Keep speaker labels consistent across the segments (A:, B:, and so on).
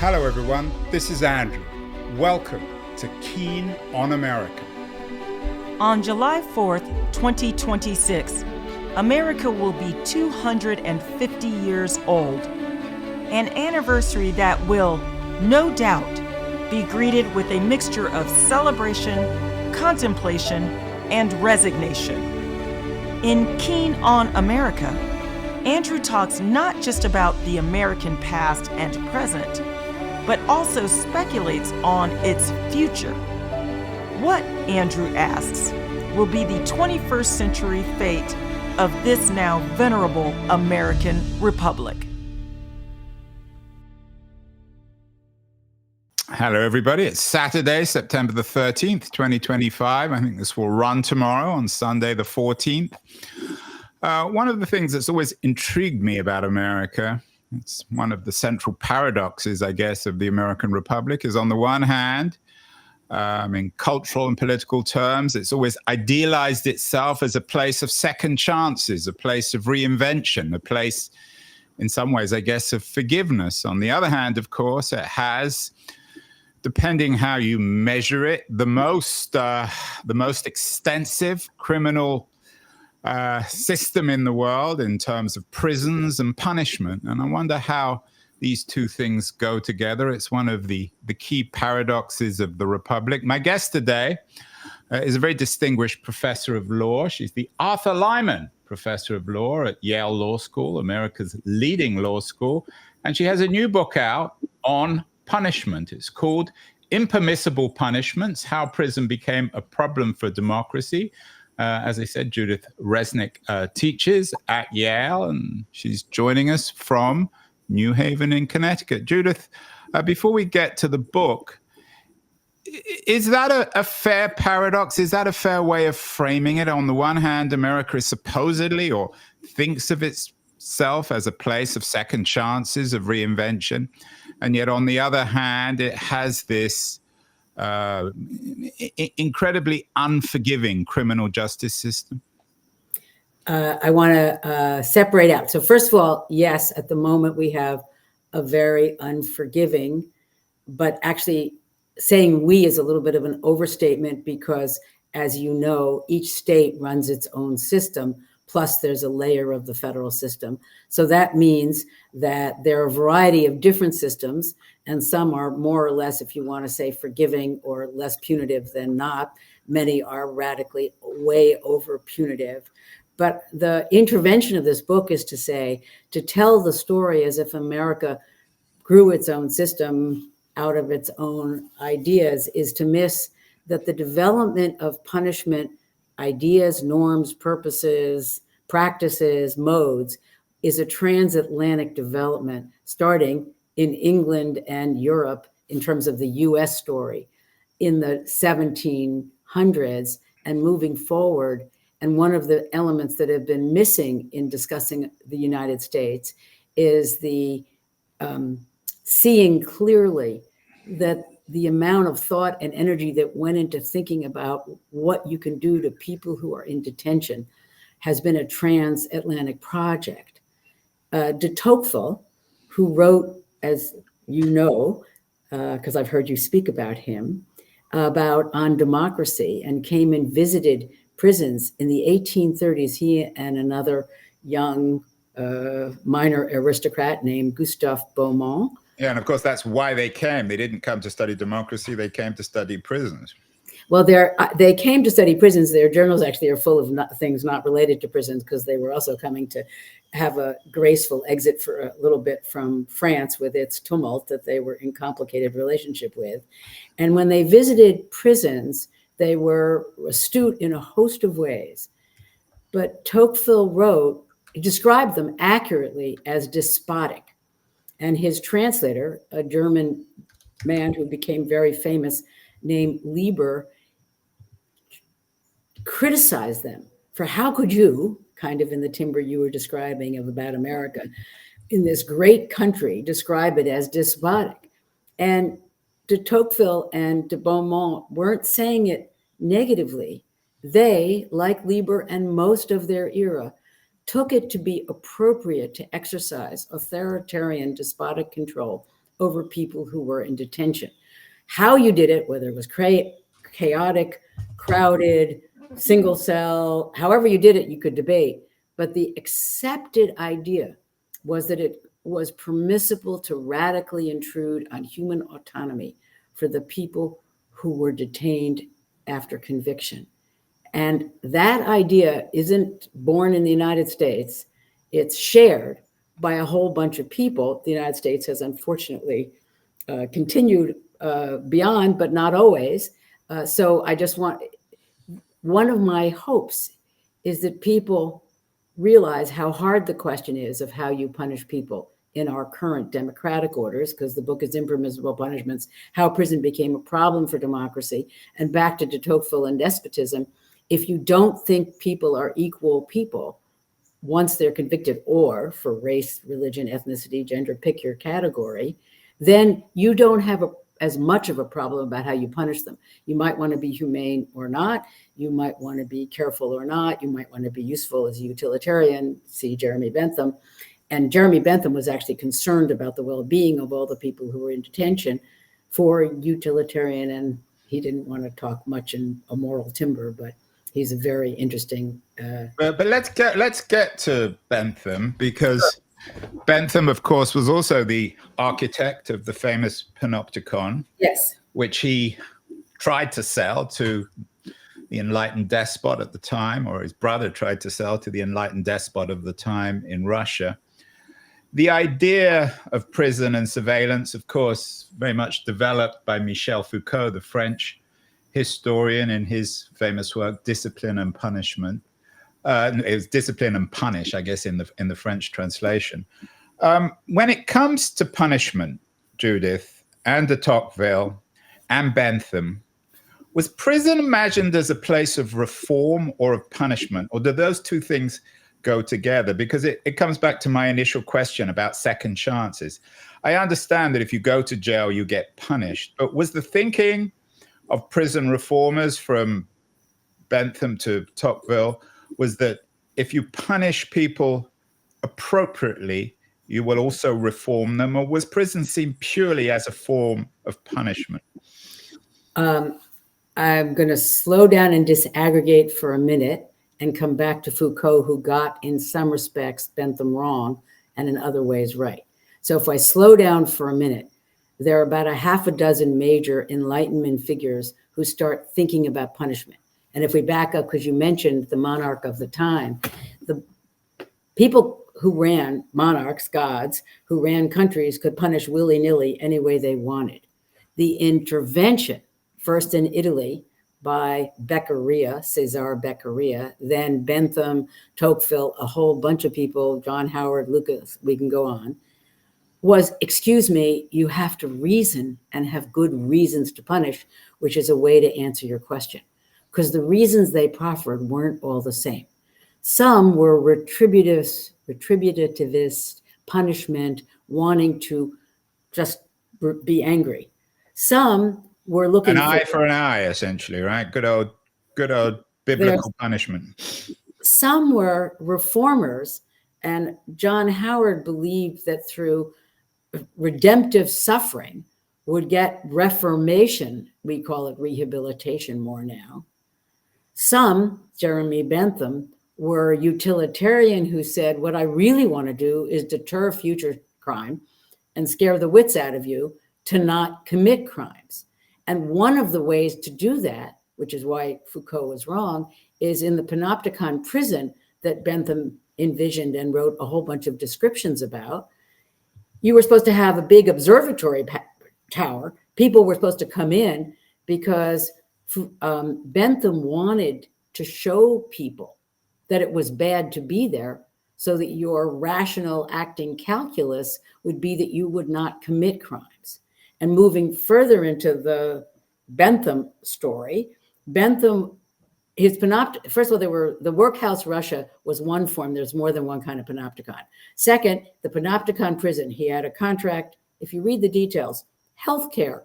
A: Hello everyone, this is Andrew. Welcome to Keen on America.
B: On July 4th, 2026, America will be 250 years old, an anniversary that will, no doubt, be greeted with a mixture of celebration, contemplation, and resignation. In Keen on America, Andrew talks not just about the American past and present, but also speculates on its future. What, Andrew asks, will be the 21st century fate of this now venerable American Republic?
A: Hello everybody, it's Saturday, September the 13th, 2025. I think this will run tomorrow on Sunday the 14th. One of the things that's always intrigued me about America, it's one of the central paradoxes, I guess, of the American Republic, is on the one hand, in cultural and political terms, it's always idealized itself as a place of second chances, a place of reinvention, a place, in some ways, I guess, of forgiveness. On the other hand, of course, it has, depending how you measure it, the most extensive criminal system in the world in terms of prisons and punishment. And I wonder how these two things go together. It's one of the key paradoxes of the Republic. My guest today is a very distinguished professor of law. She's the Arthur Lyman Professor of Law at Yale Law School, America's leading law school. And she has a new book out on punishment. It's called Impermissible Punishments: How Prison Became a Problem for Democracy. As I said, Judith Resnik teaches at Yale, and she's joining us from New Haven in Connecticut. Judith, before we get to the book, is that a fair paradox? Is that a fair way of framing it? On the one hand, America is supposedly, or thinks of itself as a place of second chances, of reinvention, and yet on the other hand, it has this incredibly unforgiving criminal justice system?
C: I want to separate out. So first of all, yes, at the moment we have a very unforgiving, but actually saying we is a little bit of an overstatement because, as you know, each state runs its own system, plus there's a layer of the federal system. So that means that there are a variety of different systems, and some are more or less, if you want to say, forgiving or less punitive than not. Many are radically way over punitive. But the intervention of this book is to tell the story as if America grew its own system out of its own ideas, is to miss that the development of punishment ideas, norms, purposes, practices, modes is a transatlantic development starting in England and Europe in terms of the US story in the 1700s and moving forward. And one of the elements that have been missing in discussing the United States is the seeing clearly that the amount of thought and energy that went into thinking about what you can do to people who are in detention has been a transatlantic project. De Tocqueville, who wrote, as you know, because I've heard you speak about him, on democracy, and came and visited prisons in the 1830s, he and another young minor aristocrat named Gustave Beaumont.
A: Yeah, and of course, that's why they came. They didn't come to study democracy. They came to study prisons.
C: Well, they came to study prisons. Their journals actually are full of things not related to prisons, because they were also coming to have a graceful exit for a little bit from France with its tumult that they were in complicated relationship with. And when they visited prisons, they were astute in a host of ways. But Tocqueville described them accurately as despotic. And his translator, a German man who became very famous named Lieber, criticized them for how could you, kind of in the timbre you were describing about America, in this great country, describe it as despotic. And de Tocqueville and de Beaumont weren't saying it negatively. They, like Lieber and most of their era, took it to be appropriate to exercise authoritarian despotic control over people who were in detention. How you did it, whether it was chaotic, crowded, single cell, however you did it, you could debate. But the accepted idea was that it was permissible to radically intrude on human autonomy for the people who were detained after conviction. And that idea isn't born in the United States. It's shared by a whole bunch of people. The United States has unfortunately continued beyond, but not always. So I just one of my hopes is that people realize how hard the question is of how you punish people in our current democratic orders, because the book is Impermissible Punishments, How Prison Became a Problem for Democracy, and back to de Tocqueville and despotism. If you don't think people are equal people once they're convicted, or for race, religion, ethnicity, gender, pick your category, then you don't have as much of a problem about how you punish them. You might want to be humane or not. You might want to be careful or not. You might want to be useful as a utilitarian. See Jeremy Bentham. And Jeremy Bentham was actually concerned about the well-being of all the people who were in detention for utilitarian, and he didn't want to talk much in a moral timber, but he's a very interesting.
A: But let's get to Bentham, because Bentham, of course, was also the architect of the famous Panopticon,
C: yes,
A: which he tried to sell to the Enlightened despot at the time, or his brother tried to sell to the Enlightened despot of the time in Russia. The idea of prison and surveillance, of course, very much developed by Michel Foucault, the French historian, in his famous work, Discipline and Punishment. It was Discipline and Punish, I guess, in the French translation. When it comes to punishment, Judith, and de Tocqueville, and Bentham, was prison imagined as a place of reform or of punishment, or do those two things go together? Because it comes back to my initial question about second chances. I understand that if you go to jail, you get punished, but was the thinking of prison reformers from Bentham to Tocqueville was that if you punish people appropriately, you will also reform them, or was prison seen purely as a form of punishment?
C: I'm going to slow down and disaggregate for a minute and come back to Foucault, who got, in some respects, Bentham wrong and in other ways right. So if I slow down for a minute, there are about a half a dozen major Enlightenment figures who start thinking about punishment. And if we back up, because you mentioned the monarch of the time, the people who ran, monarchs, gods, who ran countries could punish willy-nilly any way they wanted. The intervention, first in Italy by Beccaria, Cesare Beccaria, then Bentham, Tocqueville, a whole bunch of people, John Howard, Lucas, we can go on, was, excuse me, you have to reason and have good reasons to punish, which is a way to answer your question. Because the reasons they proffered weren't all the same. Some were retributivist punishment, wanting to just be angry. Some were looking
A: an eye for an eye, essentially, right? Good old biblical punishment.
C: Some were reformers, and John Howard believed that through redemptive suffering would get reformation. We call it rehabilitation more now. Some, Jeremy Bentham, were utilitarian who said, what I really want to do is deter future crime and scare the wits out of you to not commit crimes. And one of the ways to do that, which is why Foucault was wrong, is in the Panopticon prison that Bentham envisioned and wrote a whole bunch of descriptions about. You were supposed to have a big observatory tower. People were supposed to come in because Bentham wanted to show people that it was bad to be there, so that your rational acting calculus would be that you would not commit crimes. And moving further into the Bentham story, Bentham, first of all, the workhouse Russia was one form. There's more than one kind of Panopticon. Second, the Panopticon prison, he had a contract, if you read the details, healthcare,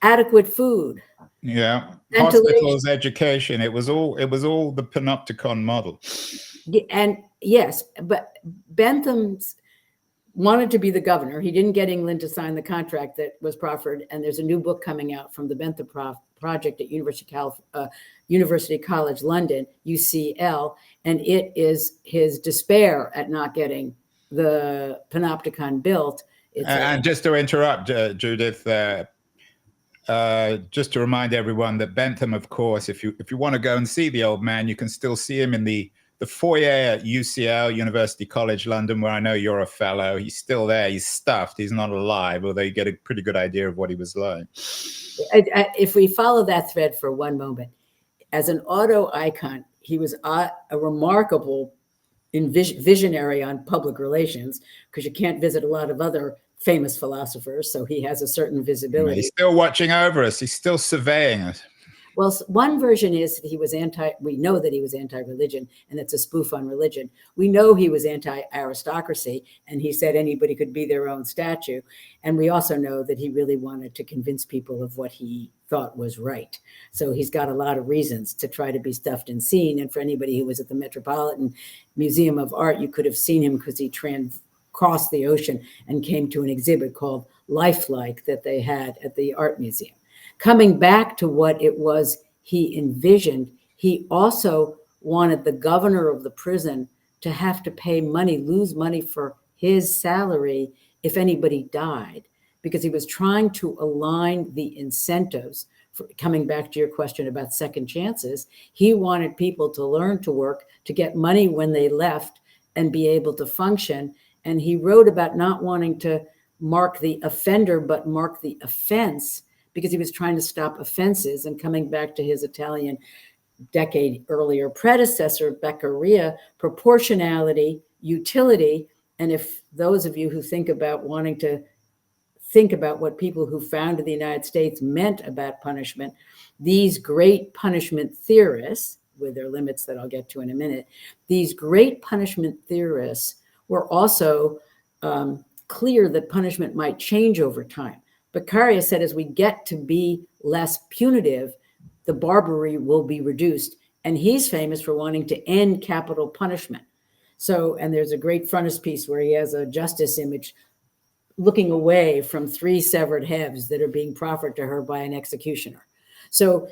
C: adequate food.
A: Yeah, hospitals, education. It was all the Panopticon model.
C: And yes, but Bentham's wanted to be the governor. He didn't get England to sign the contract that was proffered. And there's a new book coming out from the Bentham project at University College London, UCL, and it is his despair at not getting the Panopticon built.
A: And just to interrupt, Judith, just to remind everyone that Bentham, of course, if you want to go and see the old man, you can still see him in the foyer at UCL, University College London, where I know you're a fellow. He's still there. He's stuffed. He's not alive, although you get a pretty good idea of what he was like.
C: If we follow that thread for one moment, as an auto icon, he was a remarkable visionary on public relations, because you can't visit a lot of other famous philosophers, so he has a certain visibility.
A: He's still watching over us. He's still surveying us.
C: Well, one version is that he was we know that he was anti-religion, and it's a spoof on religion. We know he was anti-aristocracy, and he said anybody could be their own statue. And we also know that he really wanted to convince people of what he thought was right. So he's got a lot of reasons to try to be stuffed and seen. And for anybody who was at the Metropolitan Museum of Art, you could have seen him because he crossed the ocean and came to an exhibit called Lifelike that they had at the Art Museum. Coming back to what it was he envisioned, he also wanted the governor of the prison to have to pay money, lose money for his salary if anybody died, because he was trying to align the incentives. Coming back to your question about second chances, he wanted people to learn to work, to get money when they left and be able to function. And he wrote about not wanting to mark the offender, but mark the offense, because he was trying to stop offenses. And coming back to his Italian decade earlier predecessor, Beccaria, proportionality, utility. And if those of you who think about wanting to think about what people who founded the United States meant about punishment, these great punishment theorists, with their limits that I'll get to in a minute, these great punishment theorists were also clear that punishment might change over time. Beccaria said, as we get to be less punitive, the barbarity will be reduced. And he's famous for wanting to end capital punishment. So, and there's a great frontispiece where he has a justice image looking away from 3 severed heads that are being proffered to her by an executioner. So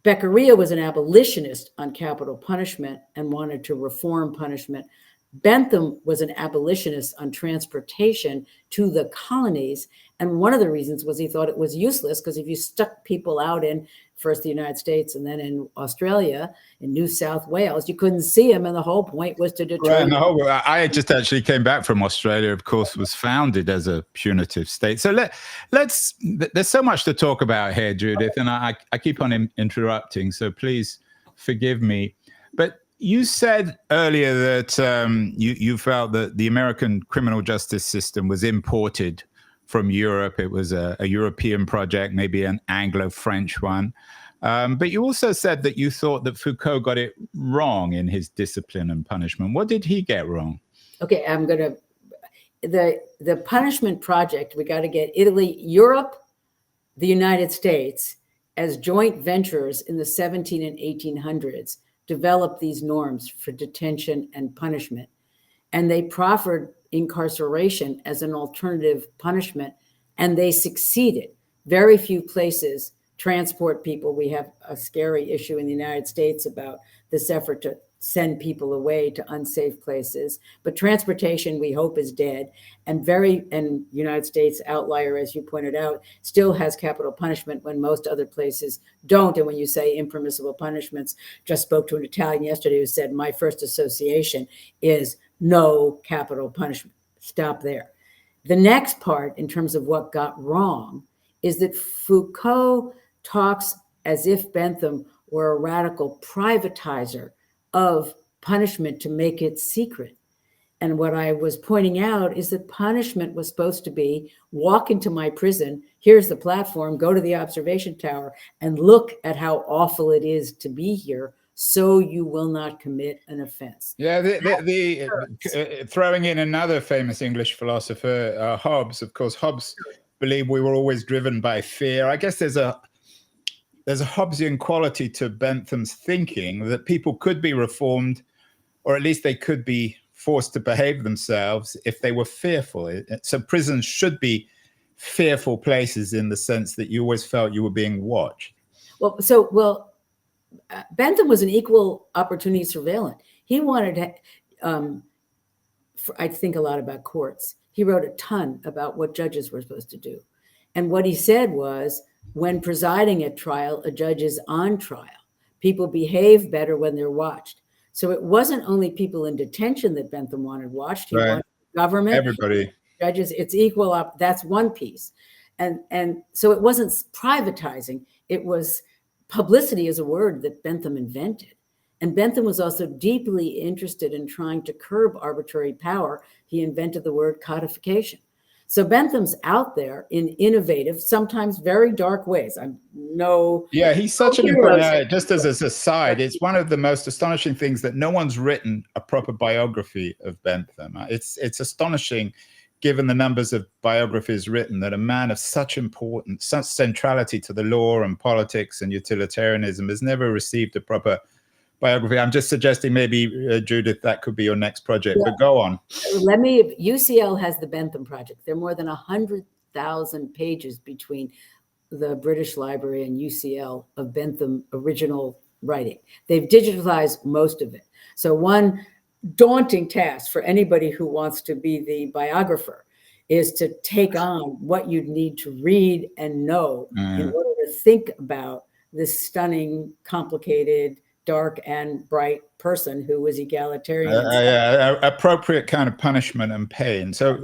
C: Beccaria was an abolitionist on capital punishment and wanted to reform punishment. Bentham was an abolitionist on transportation to the colonies. And one of the reasons was he thought it was useless, because if you stuck people out in first the United States and then in Australia, in New South Wales, you couldn't see them. And the whole point was to deter.
A: Right, I just actually came back from Australia, of course, was founded as a punitive state. So there's so much to talk about here, Judith, and I keep on interrupting, so please forgive me. But you said earlier that you felt that the American criminal justice system was imported from Europe. It was a European project, maybe an Anglo-French one. But you also said that you thought that Foucault got it wrong in his discipline and punishment. What did he get wrong?
C: Okay, the punishment project, we got to get Italy, Europe, the United States as joint ventures in the 17 and 1800s developed these norms for detention and punishment. And they proffered incarceration as an alternative punishment, and they succeeded. Very few places transport people. We have a scary issue in the United States about this effort to send people away to unsafe places. But transportation, we hope, is dead. And United States, outlier, as you pointed out, still has capital punishment when most other places don't. And when you say impermissible punishments, just spoke to an Italian yesterday who said, my first association is no capital punishment. Stop there. The next part, in terms of what got wrong, is that Foucault talks as if Bentham were a radical privatizer of punishment to make it secret. And what I was pointing out is that punishment was supposed to be walk into my prison, here's the platform, go to the observation tower, and look at how awful it is to be here, so you will not commit an offense.
A: Yeah, throwing in another famous English philosopher, Hobbes. Of course, Hobbes believed we were always driven by fear. I guess there's a Hobbesian quality to Bentham's thinking, that people could be reformed, or at least they could be forced to behave themselves if they were fearful. So prisons should be fearful places in the sense that you always felt you were being watched.
C: Bentham was an equal opportunity surveillant. He wanted to, I think a lot about courts. He wrote a ton about what judges were supposed to do. And what he said was, when presiding at trial, a judge is on trial. People behave better when they're watched. So it wasn't only people in detention that Bentham wanted watched. He wanted government,
A: everybody,
C: judges. It's equal up. That's one piece. And so it wasn't privatizing. It was publicity is a word that Bentham invented. And Bentham was also deeply interested in trying to curb arbitrary power. He invented the word codification. So Bentham's out there in innovative, sometimes very dark ways.
A: He's such an important, just as an aside, it's one of the most astonishing things that no one's written a proper biography of Bentham. It's astonishing, given the numbers of biographies written, that a man of such importance, such centrality to the law and politics and utilitarianism has never received a proper biography. I'm just suggesting maybe, Judith, that could be your next project, but go on.
C: UCL has the Bentham Project. There are more than 100,000 pages between the British Library and UCL of Bentham original writing. They've digitalized most of it. So one daunting task for anybody who wants to be the biographer is to take on what you'd need to read and know in order to think about this stunning, complicated, dark and bright person who was egalitarian.
A: Appropriate kind of punishment and pain. So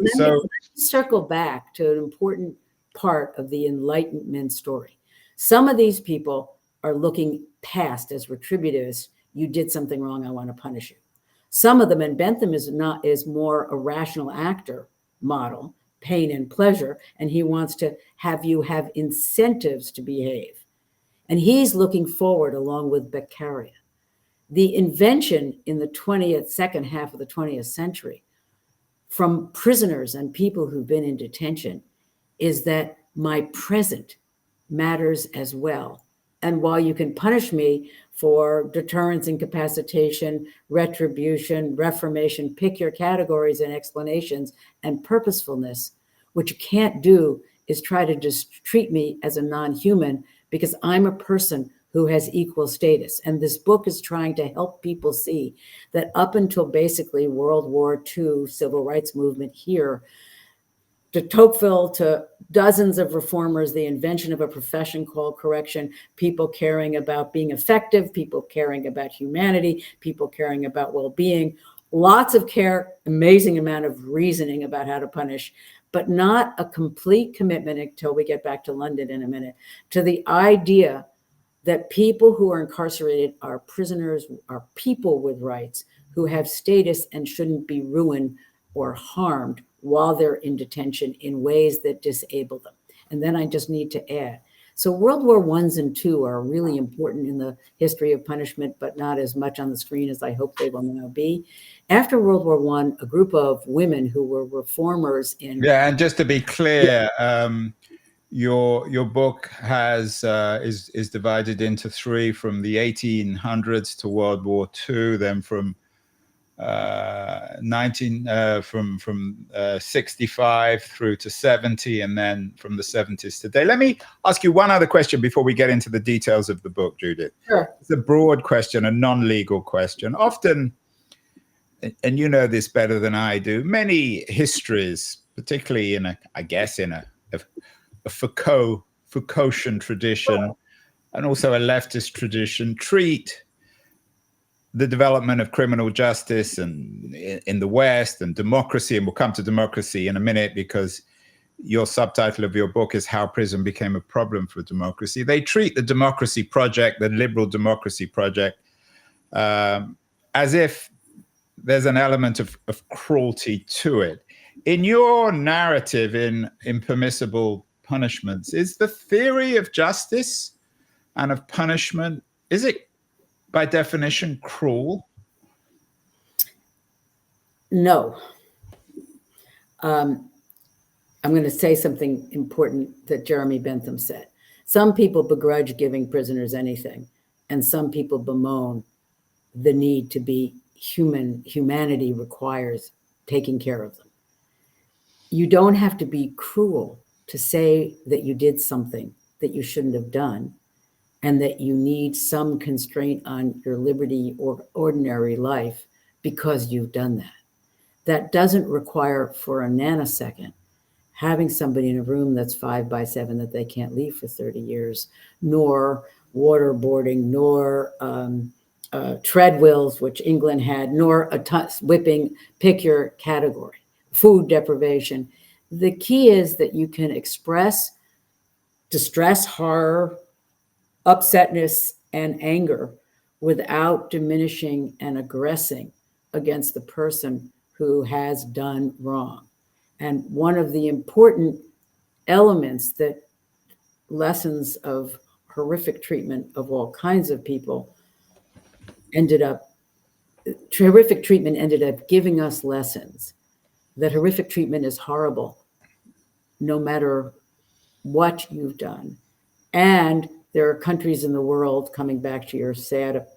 C: circle back to an important part of the Enlightenment story. Some of these people are looking past as retributivists. You did something wrong, I want to punish you. Some of them, and Bentham is more a rational actor model, pain and pleasure, and he wants to have you have incentives to behave. And he's looking forward along with Beccaria. The invention in the second half of the 20th century from prisoners and people who've been in detention is that my present matters as well. And while you can punish me for deterrence, incapacitation, retribution, reformation, pick your categories and explanations, and purposefulness, what you can't do is try to just treat me as a non-human, because I'm a person who has equal status. And this book is trying to help people see that up until basically World War II, civil rights movement here, to Tocqueville, to dozens of reformers, the invention of a profession called correction, people caring about being effective, people caring about humanity, people caring about well-being, lots of care, amazing amount of reasoning about how to punish, but not a complete commitment, until we get back to London in a minute, to the idea that people who are incarcerated are prisoners, are people with rights, who have status and shouldn't be ruined or harmed while they're in detention in ways that disable them. And then I just need to add, so World War I's and II are really important in the history of punishment, but not as much on the screen as I hope they will now be. After World War I, a group of women who were reformers in...
A: Yeah, and just to be clear, your book has is divided into three, from the 1800s to World War II, then from 65 through to 70, and then from the 70s today. Let me ask you one other question before we get into the details of the book, Judith.
C: Sure.
A: It's a broad question, a non-legal question. Often, and you know this better than I do, many histories, particularly in a Foucaultian tradition, and also a leftist tradition, treat the development of criminal justice and in the West and democracy, and we'll come to democracy in a minute because your subtitle of your book is How Prison Became a Problem for Democracy. They treat the democracy project, the liberal democracy project, as if there's an element of cruelty to it. In your narrative in Impermissible Punishments, is the theory of justice and of punishment, is it by definition cruel?
C: No. I'm going to say something important that Jeremy Bentham said. Some people begrudge giving prisoners anything, and some people bemoan the need to be humanity requires taking care of them. You don't have to be cruel to say that you did something that you shouldn't have done, and that you need some constraint on your liberty or ordinary life because you've done that. That doesn't require for a nanosecond having somebody in a room that's 5x7 that they can't leave for 30 years, nor waterboarding, nor tread wheels, which England had, nor whipping, pick your category, food deprivation. The key is that you can express distress, horror, upsetness, and anger without diminishing and aggressing against the person who has done wrong. And one of the important elements that lessons of horrific treatment of all kinds of people horrific treatment ended up giving us lessons that horrific treatment is horrible, no matter what you've done. And there are countries in the world, coming back to your sad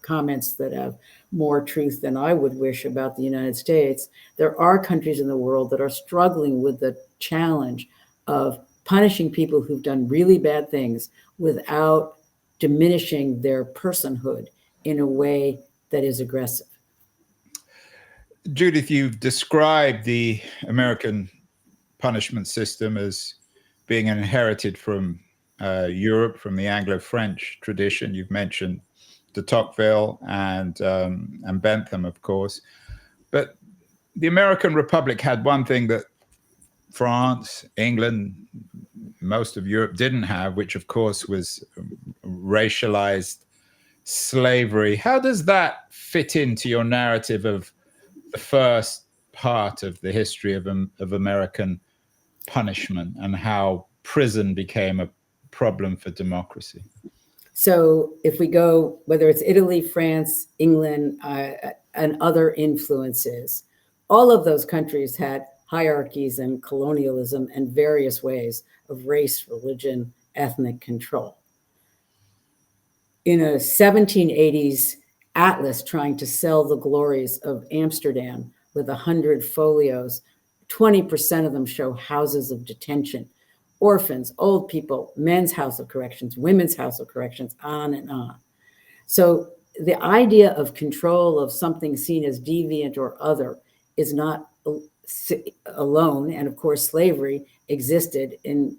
C: comments that have more truth than I would wish about the United States, there are countries in the world that are struggling with the challenge of punishing people who've done really bad things without diminishing their personhood in a way that is aggressive.
A: Judith, you've described the American punishment system as being inherited from Europe, from the Anglo-French tradition. You've mentioned de Tocqueville and Bentham, of course. But the American Republic had one thing that France, England, most of Europe didn't have, which of course was racialized slavery. How does that fit into your narrative of the first part of the history of American punishment and how prison became a problem for democracy?
C: So if we go, whether it's Italy, France, England, and other influences, all of those countries had hierarchies and colonialism and various ways of race, religion, ethnic control. In a 1780s atlas trying to sell the glories of Amsterdam with 100 folios, 20% of them show houses of detention, orphans, old people, men's house of corrections, women's house of corrections, on and on. So the idea of control of something seen as deviant or other is not alone. And of course, slavery existed in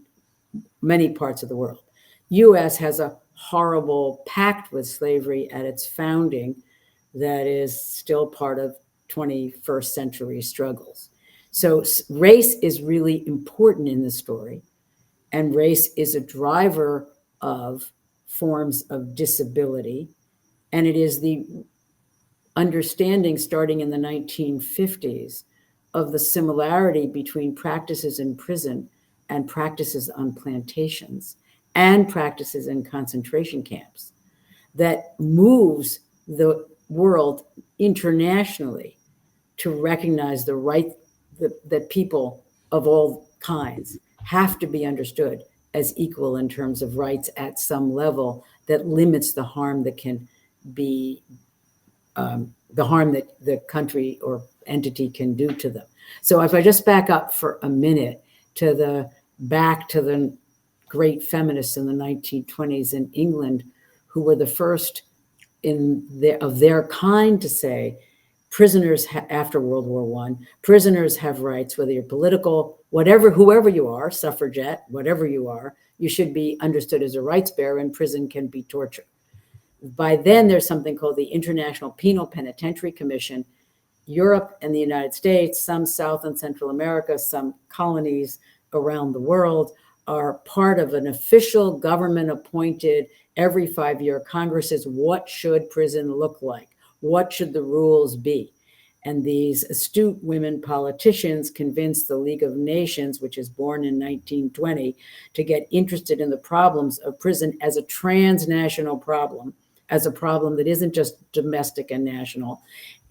C: many parts of the world. U.S. has a horrible pact with slavery at its founding that is still part of 21st century struggles. So race is really important in the story. And race is a driver of forms of disability. And it is the understanding starting in the 1950s of the similarity between practices in prison and practices on plantations and practices in concentration camps that moves the world internationally to recognize the right that people of all kinds have to be understood as equal in terms of rights at some level that limits the harm that can be the harm that the country or entity can do to them. So if I just back up for a minute to the great feminists in the 1920s in England, who were the first of their kind to say, prisoners after World War I, prisoners have rights, whether you're political, whoever you are, suffragette, whatever you are, you should be understood as a rights bearer, and prison can be torture. By then, there's something called the International Penal Penitentiary Commission. Europe and the United States, some South and Central America, some colonies around the world are part of an official government appointed every 5-year Congresses. What should prison look like? What should the rules be? And these astute women politicians convinced the League of Nations, which is born in 1920, to get interested in the problems of prison as a transnational problem as a problem that isn't just domestic and national.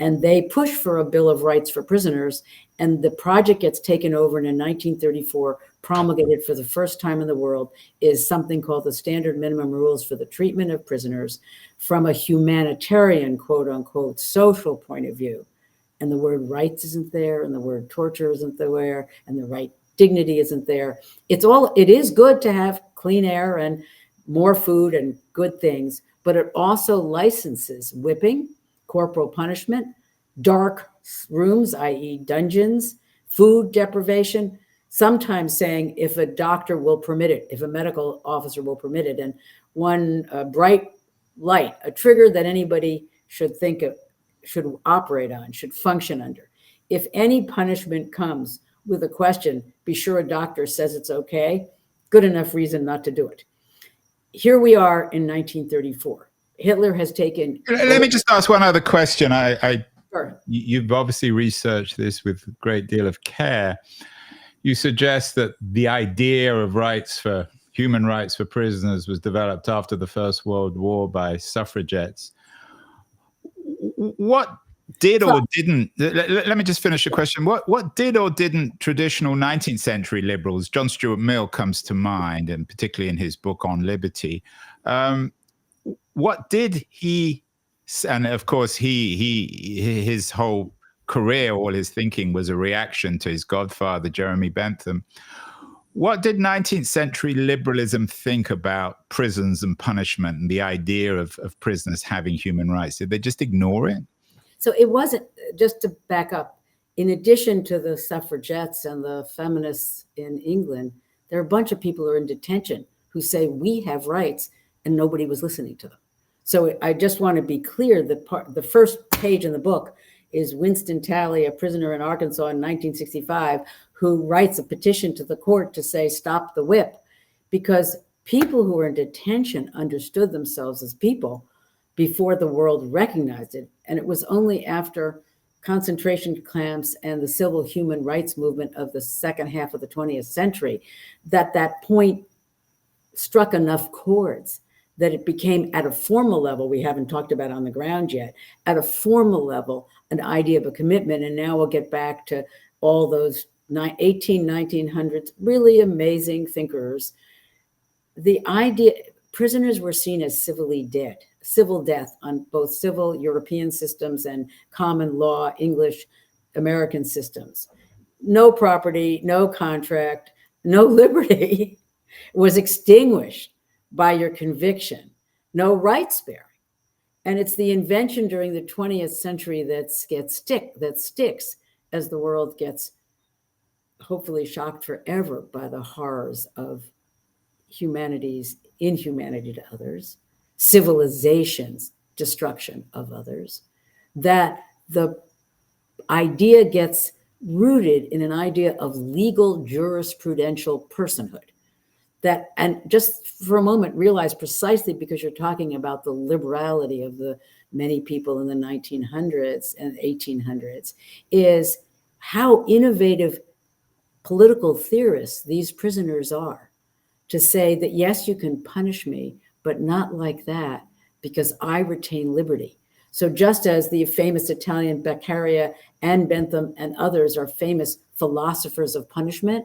C: And they push for a Bill of Rights for prisoners. And the project gets taken over, and in 1934, promulgated for the first time in the world, is something called the Standard Minimum Rules for the Treatment of Prisoners from a humanitarian, quote unquote, social point of view. And the word rights isn't there, and the word torture isn't there, and the right dignity isn't there. It is good to have clean air and more food and good things, but it also licenses whipping, corporal punishment, dark rooms, i.e. dungeons, food deprivation, sometimes saying if a doctor will permit it, if a medical officer will permit it. And one bright light, a trigger that anybody should think of, should operate on, should function under. If any punishment comes with a question, be sure a doctor says it's okay, good enough reason not to do it. Here we are in 1934. Hitler has taken...
A: Let me just ask one other question.
C: Sure.
A: You've obviously researched this with a great deal of care. You suggest that the idea of human rights for prisoners was developed after the First World War by suffragettes. What did or didn't, let me just finish the question. What did or didn't traditional 19th century liberals, John Stuart Mill comes to mind, and particularly in his book on liberty, what did he, and of course his whole career, all his thinking was a reaction to his godfather, Jeremy Bentham. What did 19th century liberalism think about prisons and punishment and the idea of prisoners having human rights? Did they just ignore it?
C: So it wasn't, just to back up, in addition to the suffragettes and the feminists in England, there are a bunch of people who are in detention who say we have rights, and nobody was listening to them. So I just want to be clear that the first page in the book is Winston Talley, a prisoner in Arkansas in 1965, who writes a petition to the court to say, stop the whip, because people who were in detention understood themselves as people before the world recognized it. And it was only after concentration camps and the civil human rights movement of the second half of the 20th century that that point struck enough chords that it became, at a formal level, we haven't talked about on the ground yet, at a formal level, an idea of a commitment. And now we'll get back to all those 1900s, really amazing thinkers. The idea, prisoners were seen as civilly dead, civil death on both civil European systems and common law English American systems. No property, no contract, no liberty was extinguished by your conviction, no rights bearing. And it's the invention during the 20th century that sticks as the world gets hopefully shocked forever by the horrors of humanity's inhumanity to others, civilization's destruction of others, that the idea gets rooted in an idea of legal jurisprudential personhood. That, and just for a moment, realize precisely because you're talking about the liberality of the many people in the 1900s and 1800s, is how innovative political theorists these prisoners are to say that, yes, you can punish me, but not like that, because I retain liberty. So just as the famous Italian Beccaria and Bentham and others are famous philosophers of punishment,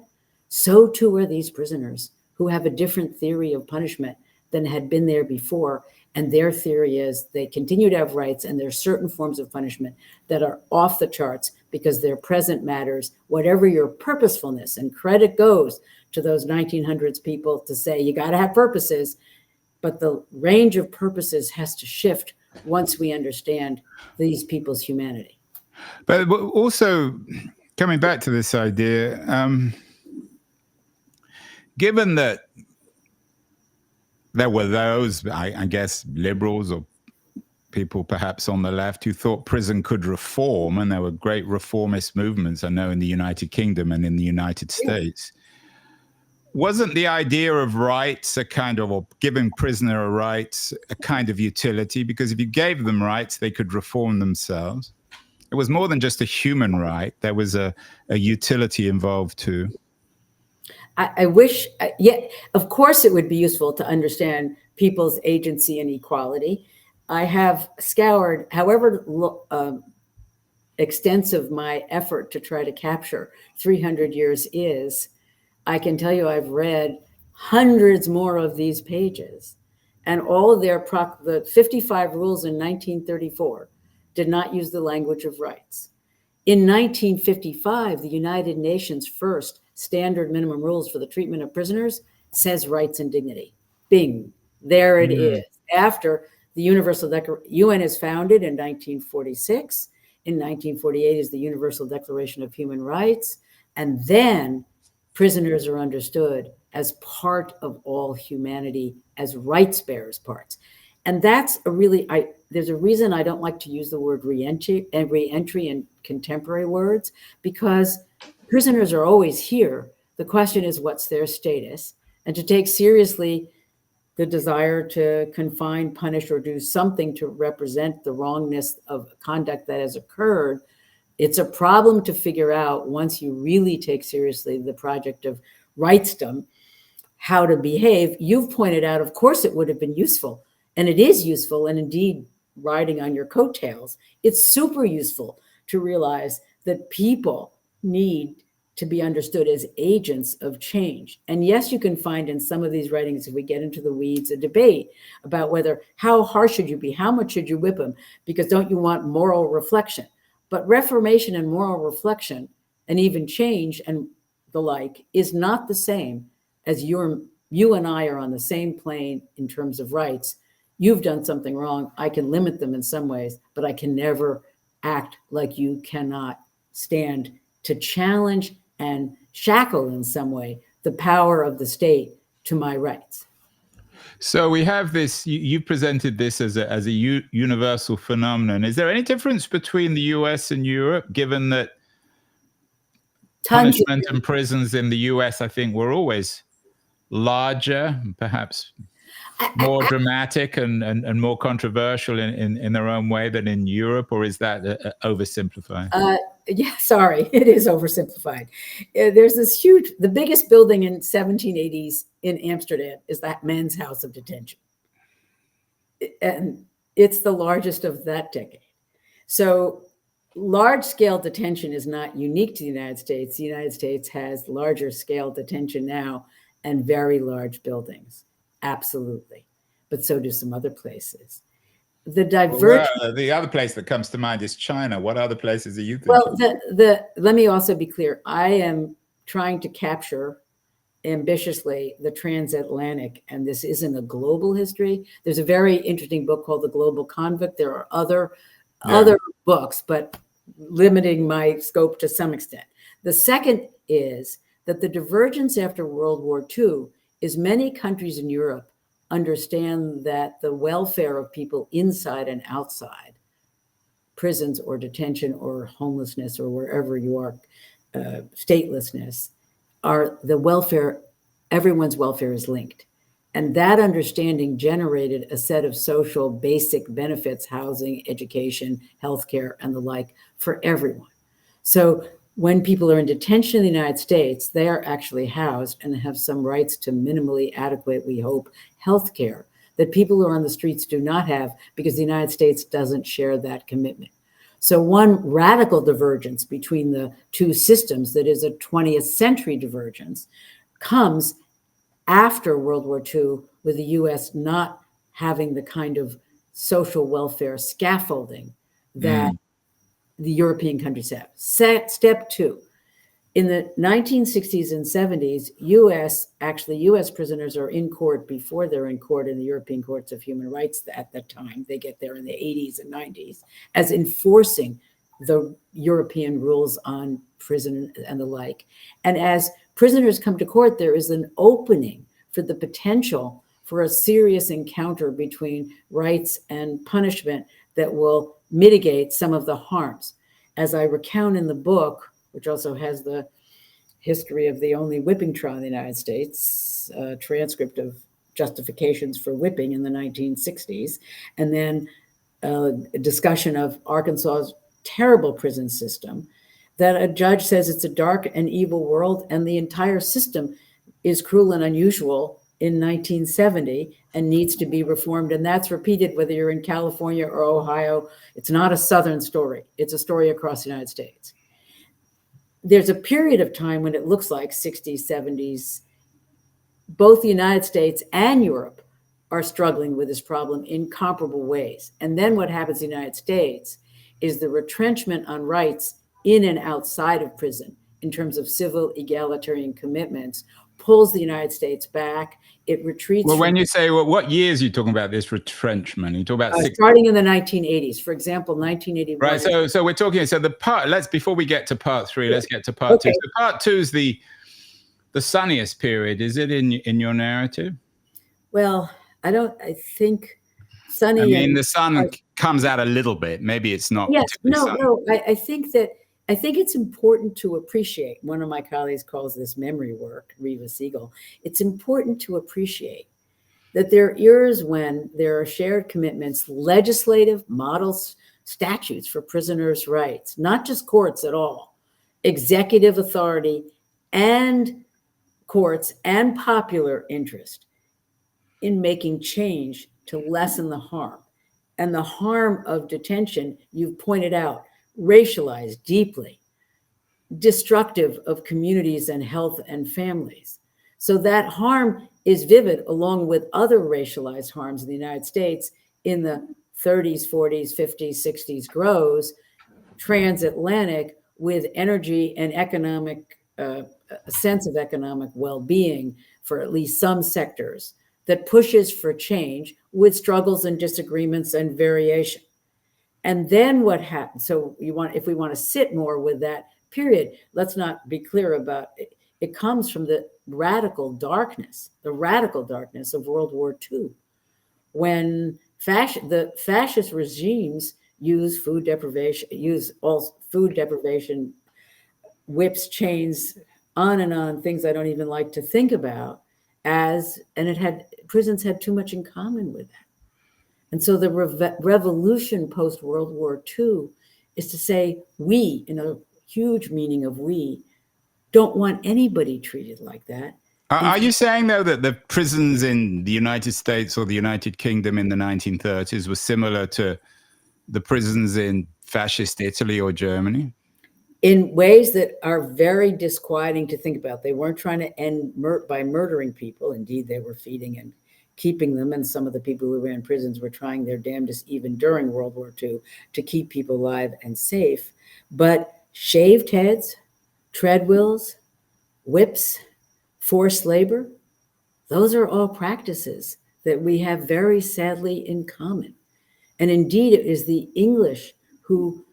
C: so too are these prisoners, who have a different theory of punishment than had been there before. And their theory is they continue to have rights, and there are certain forms of punishment that are off the charts because their present matters, whatever your purposefulness. And credit goes to those 1900s people to say, you got to have purposes, but the range of purposes has to shift once we understand these people's humanity.
A: But also, coming back to this idea, given that there were those, I guess, liberals or people perhaps on the left who thought prison could reform, and there were great reformist movements, I know, in the United Kingdom and in the United States, wasn't the idea of rights a kind of, or giving prisoner rights, a kind of utility? Because if you gave them rights, they could reform themselves. It was more than just a human right. There was a utility involved too.
C: I wish, yeah, of course it would be useful to understand people's agency and equality. I have scoured, however extensive my effort to try to capture 300 years is, I can tell you I've read hundreds more of these pages, and all of the 55 rules in 1934 did not use the language of rights. In 1955, the United Nations first standard minimum rules for the treatment of prisoners says rights and dignity. Bing, there it is. After the Universal UN is founded in 1946. In 1948 is the Universal Declaration of Human Rights. And then prisoners are understood as part of all humanity, as rights bearers parts. And that's there's a reason I don't like to use the word reentry in contemporary words, because prisoners are always here. The question is, what's their status? And to take seriously the desire to confine, punish, or do something to represent the wrongness of conduct that has occurred, it's a problem to figure out once you really take seriously the project of rightsdom, how to behave. You've pointed out, of course, it would have been useful, and it is useful, and indeed, riding on your coattails, it's super useful to realize that people need to be understood as agents of change. And yes, you can find in some of these writings, if we get into the weeds, a debate about how harsh should you be? How much should you whip them? Because don't you want moral reflection? But reformation and moral reflection, and even change and the like, is not the same as you and I are on the same plane in terms of rights. You've done something wrong. I can limit them in some ways, but I can never act like you cannot stand to challenge and shackle in some way the power of the state to my rights.
A: So we have this, you presented this as a universal phenomenon. Is there any difference between the US and Europe, given that punishment and prisons in the US, I think, were always larger, perhaps more dramatic and more controversial in their own way than in Europe? Or is that oversimplified?
C: Yeah, sorry, it is oversimplified. There's this the biggest building in 1780s in Amsterdam is that men's house of detention. And it's the largest of that decade. So large scale detention is not unique to the United States. The United States has larger scale detention now and very large buildings. Absolutely. But so do some other places. The
A: other place that comes to mind is China. What other places are you thinking?
C: Well, let me also be clear. I am trying to capture ambitiously the transatlantic, and this isn't a global history. There's a very interesting book called The Global Convict. There are other books, but limiting my scope to some extent. The second is that the divergence after World War II is many countries in Europe understand that the welfare of people inside and outside prisons or detention or homelessness or wherever you are, statelessness, everyone's welfare is linked. And that understanding generated a set of social basic benefits, housing, education, healthcare, and the like for everyone. So when people are in detention in the United States, they are actually housed and have some rights to minimally adequate, we hope, health care that people who are on the streets do not have because the United States doesn't share that commitment. So one radical divergence between the two systems that is a 20th century divergence comes after World War II, with the US not having the kind of social welfare scaffolding that the European countries have. Step two, in the 1960s and 70s, US prisoners are in court before they're in court in the European Courts of Human Rights at that time. They get there in the 80s and 90s as enforcing the European rules on prison and the like. And as prisoners come to court, there is an opening for the potential for a serious encounter between rights and punishment that will mitigate some of the harms. As I recount in the book, which also has the history of the only whipping trial in the United States, a transcript of justifications for whipping in the 1960s, and then a discussion of Arkansas's terrible prison system, that a judge says it's a dark and evil world, and the entire system is cruel and unusual in 1970 and needs to be reformed. And that's repeated whether you're in California or Ohio. It's not a Southern story. It's a story across the United States. There's a period of time when it looks like 60s, 70s, both the United States and Europe are struggling with this problem in comparable ways. And then what happens in the United States is the retrenchment on rights in and outside of prison in terms of civil egalitarian commitments pulls the United States back. It retreats.
A: Well, when you say, well, what years are you talking about this retrenchment? You talk about
C: starting in the 1980s, for example, 1981.
A: Right. So we're talking. So the part. Before we get to part 3, let's get to part 2. So part 2 is the sunniest period. Is it in your narrative?
C: Well, I think sunny.
A: I mean, the sun comes out a little bit. Maybe it's not.
C: Yes. No. I think it's important to appreciate. One of my colleagues calls this memory work, Reva Siegel. It's important to appreciate that there are eras when there are shared commitments, legislative models, statutes for prisoners' rights, not just courts at all, executive authority and courts and popular interest in making change to lessen the harm. And the harm of detention, you've pointed out, racialized, deeply, destructive of communities and health and families. So that harm is vivid along with other racialized harms in the United States in the 30s, 40s, 50s, 60s, grows transatlantic with energy and economic, a sense of economic well-being for at least some sectors that pushes for change with struggles and disagreements and variation. And then what happens? So if we want to sit more with that period, let's not be clear about it. It comes from the radical darkness of World War II, when the fascist regimes use food deprivation, whips, chains, on and on, things I don't even like to think about, prisons had too much in common with that. And so the revolution post World War II is to say we, in a huge meaning of we, don't want anybody treated like that.
A: Are you saying, though, that the prisons in the United States or the United Kingdom in the 1930s were similar to the prisons in fascist Italy or Germany?
C: In ways that are very disquieting to think about. They weren't trying to end by murdering people. Indeed, they were feeding and keeping them. And some of the people who ran prisons were trying their damnedest, even during World War II, to keep people alive and safe. But shaved heads, treadwills, whips, forced labor, those are all practices that we have very sadly in common. And indeed, it is the English who,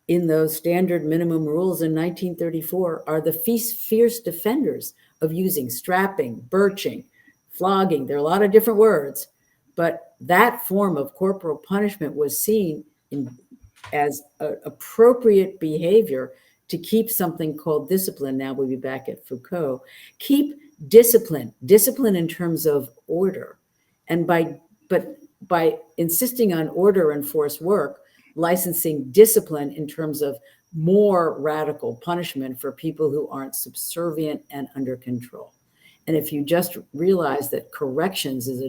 C: in those standard minimum rules in 1934, are the fierce defenders of using strapping, birching, flogging. There are a lot of different words, but that form of corporal punishment was seen as appropriate behavior to keep something called discipline. Now we'll be back at Foucault. Keep discipline in terms of order. And by insisting on order and forced work, licensing discipline in terms of more radical punishment for people who aren't subservient and under control. And if you just realize that corrections is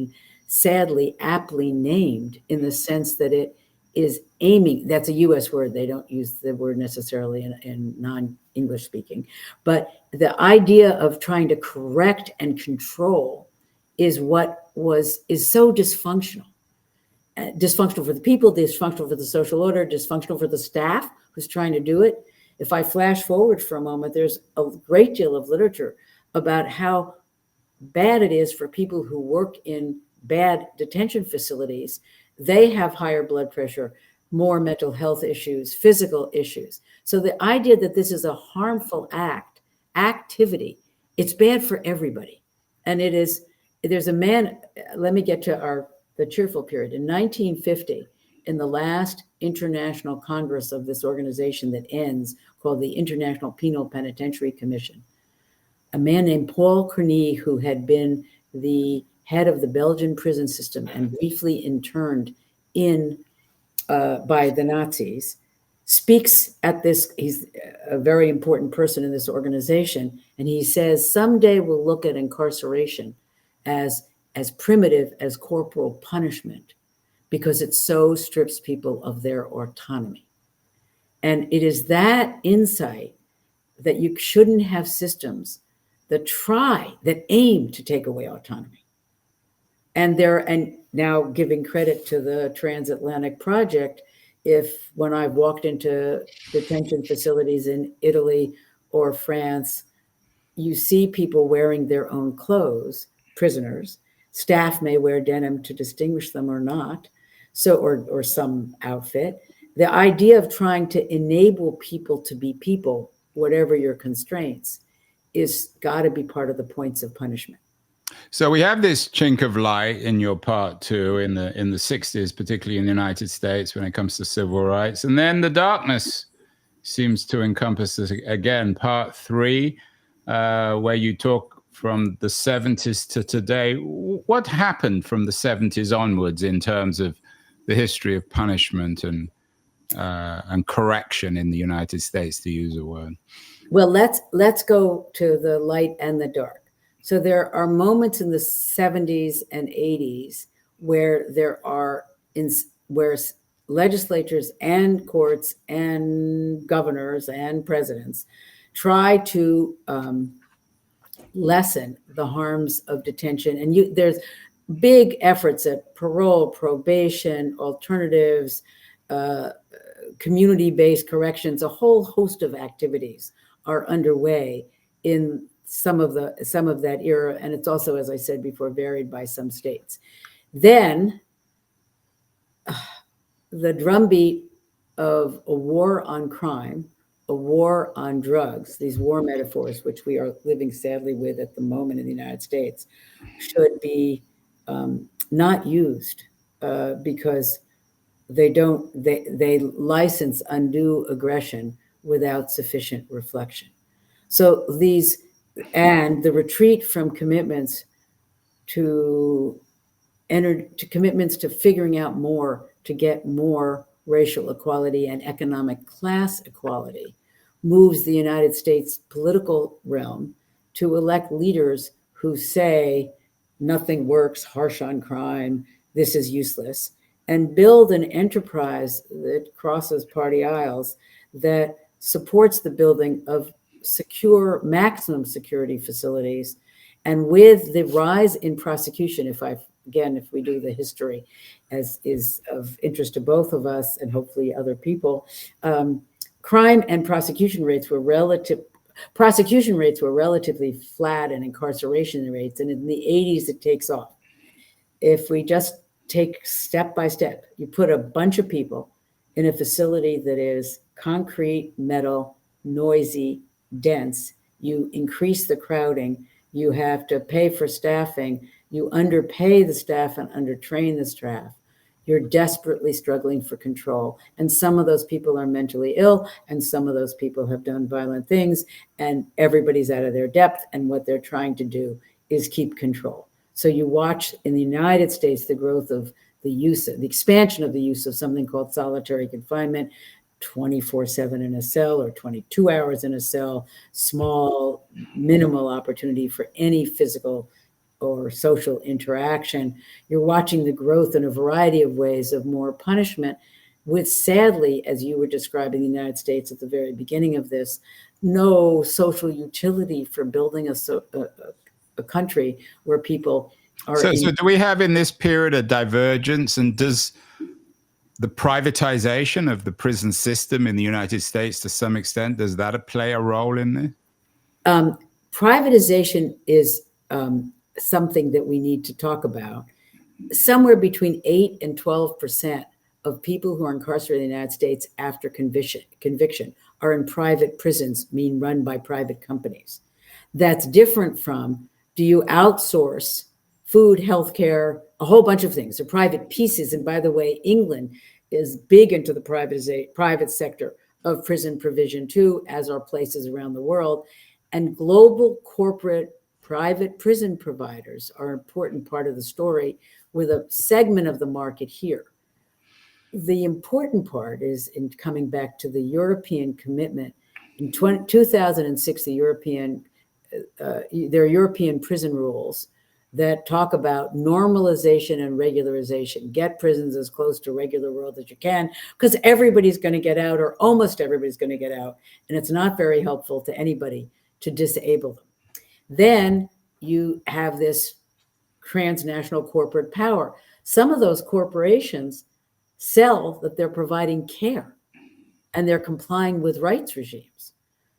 C: sadly aptly named in the sense that it is aiming, that's a US word, they don't use the word necessarily in non-English speaking, but the idea of trying to correct and control is so dysfunctional. Dysfunctional for the people, dysfunctional for the social order, dysfunctional for the staff who's trying to do it. If I flash forward for a moment, there's a great deal of literature about how bad it is for people who work in bad detention facilities. They have higher blood pressure, more mental health issues, physical issues. So the idea that this is a harmful activity, it's bad for everybody. And there's a man, let me get to the cheerful period. In 1950, in the last international congress of this organization that ends, called the International Penal Penitentiary Commission, a man named Paul Creny, who had been the head of the Belgian prison system and briefly interned by the Nazis, speaks at this. He's a very important person in this organization, and he says, someday we'll look at incarceration as as primitive as corporal punishment because it so strips people of their autonomy. And it is that insight that you shouldn't have systems that aim to take away autonomy. And now giving credit to the transatlantic project, if when I've walked into detention facilities in Italy or France, you see people wearing their own clothes, prisoners. Staff may wear denim to distinguish them or not, or some outfit. The idea of trying to enable people to be people, whatever your constraints, is got to be part of the points of punishment.
A: So we have this chink of light in your part two in the 60s, particularly in the United States when it comes to civil rights. And then the darkness seems to encompass this again, part three, where you talk from the 70s to today. What happened from the 70s onwards in terms of the history of punishment and correction in the United States, to use a word?
C: Well, let's go to the light and the dark. So there are moments in the 70s and 80s where where legislatures and courts and governors and presidents try to lessen the harms of detention. And there's big efforts at parole, probation, alternatives, community-based corrections. A whole host of activities are underway in some of that era, and it's also, as I said before, varied by some states. Then the drumbeat of a war on crime, a war on drugs, these war metaphors, which we are living sadly with at the moment in the United States, should be not used because they license undue aggression without sufficient reflection. So and the retreat from commitments to figuring out more to get more racial equality and economic class equality moves the United States political realm to elect leaders who say nothing works, harsh on crime, this is useless, and build an enterprise that crosses party aisles that supports the building of secure, maximum security facilities. And with the rise in prosecution, if we do the history as is of interest to both of us and hopefully other people, crime and prosecution rates were relatively flat, and incarceration rates. And in the 80s, it takes off. If we just take step by step, you put a bunch of people in a facility that is concrete, metal, noisy, dense, you increase the crowding, you have to pay for staffing, you underpay the staff and undertrain the staff. You're desperately struggling for control. And some of those people are mentally ill, and some of those people have done violent things, and everybody's out of their depth. And what they're trying to do is keep control. So you watch in the United States the growth of the expansion of the use of something called solitary confinement, 24/7 in a cell or 22 hours in a cell, small, minimal opportunity for any physical or social interaction. You're watching the growth in a variety of ways of more punishment, with, sadly, as you were describing the United States at the very beginning of this, no social utility for building a country where people are.
A: So do we have in this period a divergence, and does the privatization of the prison system in the United States, to some extent, does that play a role in this?
C: Privatization is something that we need to talk about. Somewhere between 8 and 12% of people who are incarcerated in the United States after conviction are in private prisons, run by private companies. That's different from, do you outsource food, healthcare, a whole bunch of things, or private pieces? And by the way, England is big into the private sector of prison provision too, as are places around the world. And global corporate private prison providers are an important part of the story, with a segment of the market here. The important part is, in coming back to the European commitment, in 2006, there are European prison rules that talk about normalization and regularization. Get prisons as close to regular world as you can, because everybody's going to get out, or almost everybody's going to get out. And it's not very helpful to anybody to disable them. Then you have this transnational corporate power. Some of those corporations sell that they're providing care and they're complying with rights regimes.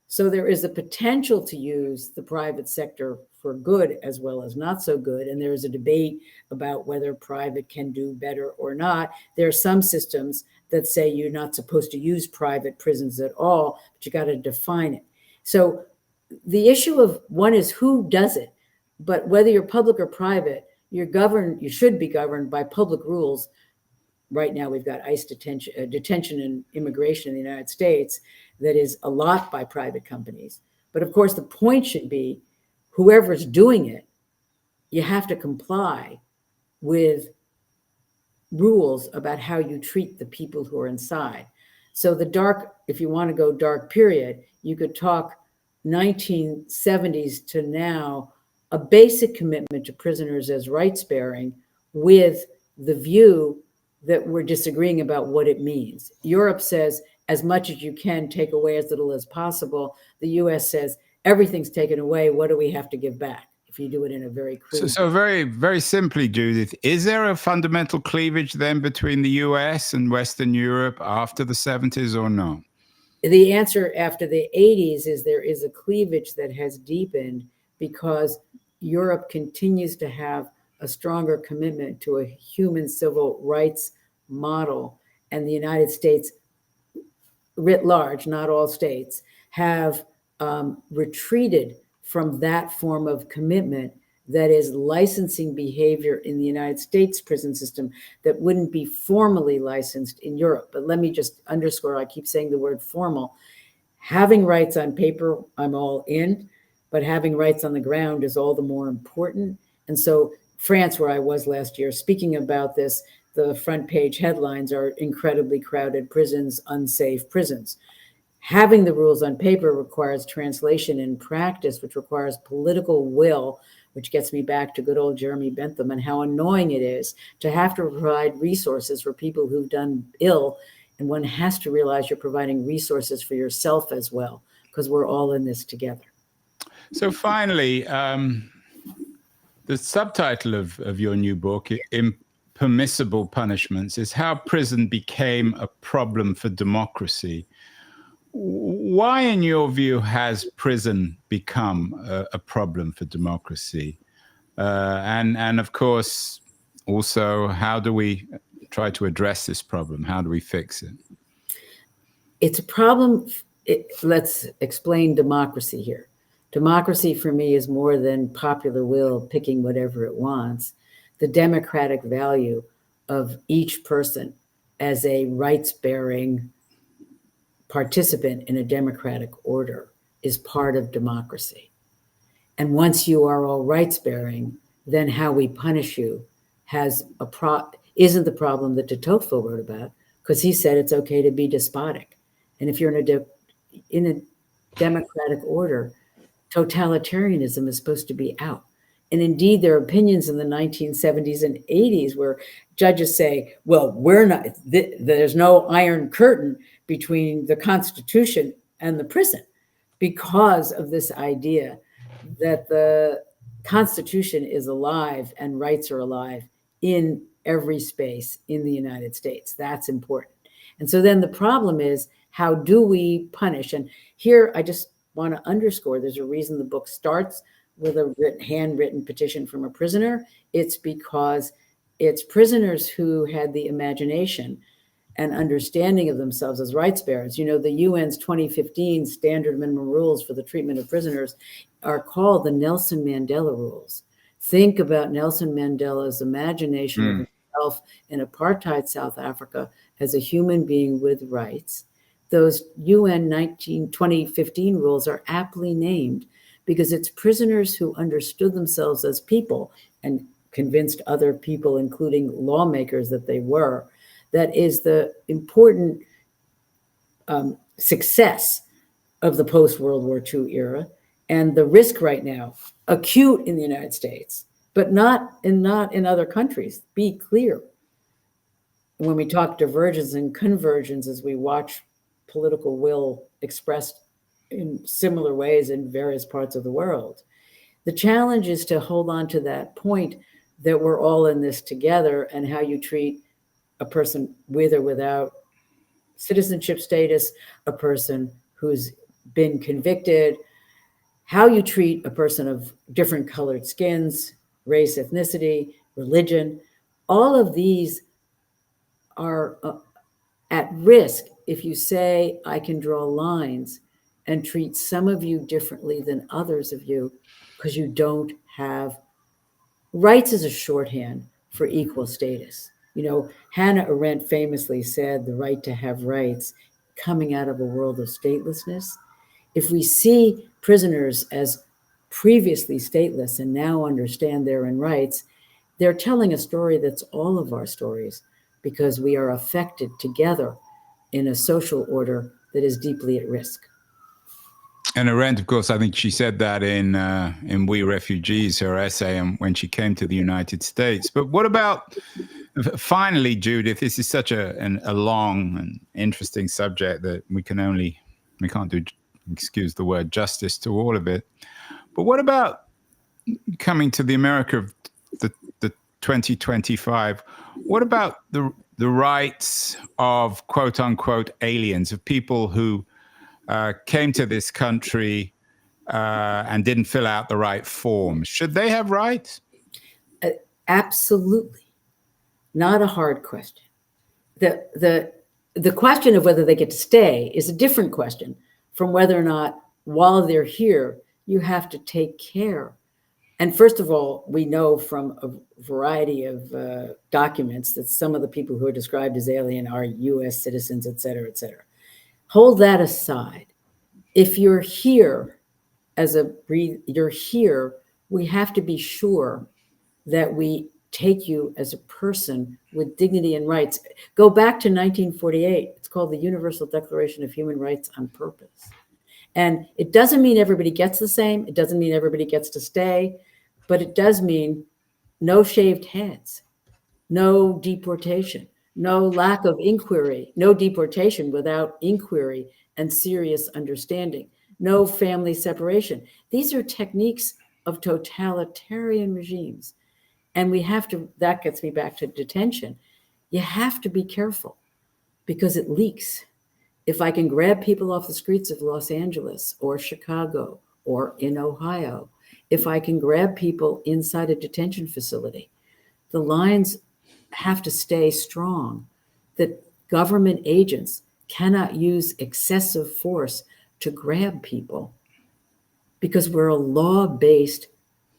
C: So there is a potential to use the private sector for good as well as not so good. And there's a debate about whether private can do better or not. There are some systems that say you're not supposed to use private prisons at all, but you got to define it. So the issue of one is who does it, but whether you're public or private, you should be governed by public rules. Right now, we've got ICE detention and immigration in the United States that is a lot by private companies. But of course, the point should be whoever's doing it, you have to comply with rules about how you treat the people who are inside. So if you want to go dark period, you could talk 1970s to now, a basic commitment to prisoners as rights bearing, with the view that we're disagreeing about what it means. Europe says as much as you can, take away as little as possible. The US says everything's taken away. What do we have to give back? If you do it in a very crude
A: So very, very simply, Judith, is there a fundamental cleavage then between the US and Western Europe after the 70s or no?
C: The answer after the 80s is there is a cleavage that has deepened because Europe continues to have a stronger commitment to a human civil rights model. And the United States, writ large, not all states, have retreated from that form of commitment that is licensing behavior in the United States prison system that wouldn't be formally licensed in Europe. But let me just underscore, I keep saying the word formal. Having rights on paper, I'm all in, but having rights on the ground is all the more important. And so France, where I was last year, speaking about this, the front page headlines are incredibly crowded prisons, unsafe prisons. Having the rules on paper requires translation in practice, which requires political will, which gets me back to good old Jeremy Bentham and how annoying it is to have to provide resources for people who've done ill. And one has to realize you're providing resources for yourself as well, because we're all in this together.
A: So finally, the subtitle of your new book, Impermissible Punishments, is How Prison Became a Problem for Democracy. Why, in your view, has prison become a problem for democracy? And of course, also, how do we try to address this problem? How do we fix it?
C: It's a problem. Let's explain democracy here. Democracy for me is more than popular will picking whatever it wants. The democratic value of each person as a rights-bearing participant in a democratic order is part of democracy. And once you are all rights-bearing, then how we punish you isn't the problem that de Tocqueville wrote about, because he said it's okay to be despotic. And if you're in a democratic order, totalitarianism is supposed to be out. And indeed, there are opinions in the 1970s and 80s where judges say, well, there's no iron curtain between the Constitution and the prison, because of this idea that the Constitution is alive and rights are alive in every space in the United States. That's important. And so then the problem is, how do we punish? And here I just want to underscore, there's a reason the book starts with a handwritten petition from a prisoner. It's because it's prisoners who had the imagination and understanding of themselves as rights bearers. You know, the UN's 2015 standard minimum rules for the treatment of prisoners are called the Nelson Mandela rules. Think about Nelson Mandela's imagination of himself in apartheid South Africa as a human being with rights. Those UN 2015 rules are aptly named because it's prisoners who understood themselves as people and convinced other people, including lawmakers, that they were. That is the important success of the post-World War II era. And the risk right now, acute in the United States, but not in other countries. Be clear. When we talk divergence and convergence, as we watch political will expressed in similar ways in various parts of the world, the challenge is to hold on to that point that we're all in this together, and how you treat a person with or without citizenship status, a person who's been convicted, how you treat a person of different colored skins, race, ethnicity, religion. All of these are at risk if you say, I can draw lines and treat some of you differently than others of you, because you don't have rights as a shorthand for equal status. You know, Hannah Arendt famously said the right to have rights coming out of a world of statelessness. If we see prisoners as previously stateless and now understand their own rights, they're telling a story that's all of our stories, because we are affected together in a social order that is deeply at risk.
A: And Arendt, of course, I think she said that in We Refugees, her essay, and when she came to the United States. But what about, finally, Judith, this is such a long and interesting subject that we can't do, excuse the word, justice to all of it. But what about coming to the America of the 2025? What about the rights of quote unquote aliens, of people who came to this country and didn't fill out the right forms? Should they have rights?
C: Absolutely. Not a hard question. The question of whether they get to stay is a different question from whether or not, while they're here, you have to take care. And first of all, we know from a variety of documents that some of the people who are described as alien are U.S. citizens, et cetera, et cetera. Hold that aside. If you're here you're here, we have to be sure that we take you as a person with dignity and rights. Go back to 1948. It's called the Universal Declaration of Human Rights on purpose. And it doesn't mean everybody gets the same. It doesn't mean everybody gets to stay, but it does mean no shaved heads, no deportation, no lack of inquiry, no deportation without inquiry and serious understanding, no family separation. These are techniques of totalitarian regimes. And we have to, that gets me back to detention. You have to be careful because it leaks. If I can grab people off the streets of Los Angeles or Chicago or in Ohio, if I can grab people inside a detention facility, the lines have to stay strong, that government agents cannot use excessive force to grab people, because we're a law-based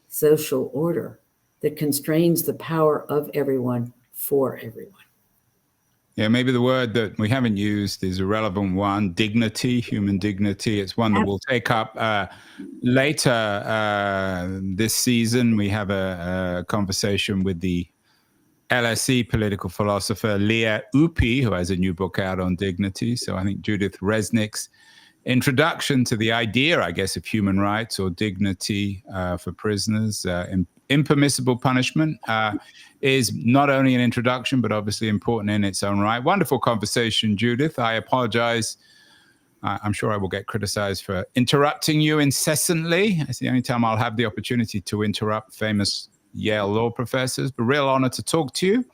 C: social order that constrains the power of everyone for everyone.
A: Yeah, maybe the word that we haven't used is a relevant one: dignity, human dignity. It's one that we'll take up later this season. We have a conversation with the LSE political philosopher Leah Upi, who has a new book out on dignity. So I think Judith Resnik's introduction to the idea, I guess, of human rights or dignity for prisoners, impermissible punishment, is not only an introduction, but obviously important in its own right. Wonderful conversation, Judith. I apologize. I'm sure I will get criticized for interrupting you incessantly. It's the only time I'll have the opportunity to interrupt famous Yale law professors, but real honor to talk to you.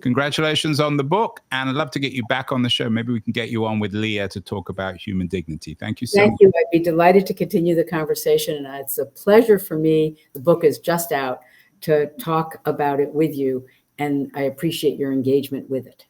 A: Congratulations on the book, and I'd love to get you back on the show. Maybe we can get you on with Leah to talk about human dignity. Thank you so much.
C: Thank you. I'd be delighted to continue the conversation, and it's a pleasure for me. The book is just out, to talk about it with you, and I appreciate your engagement with it.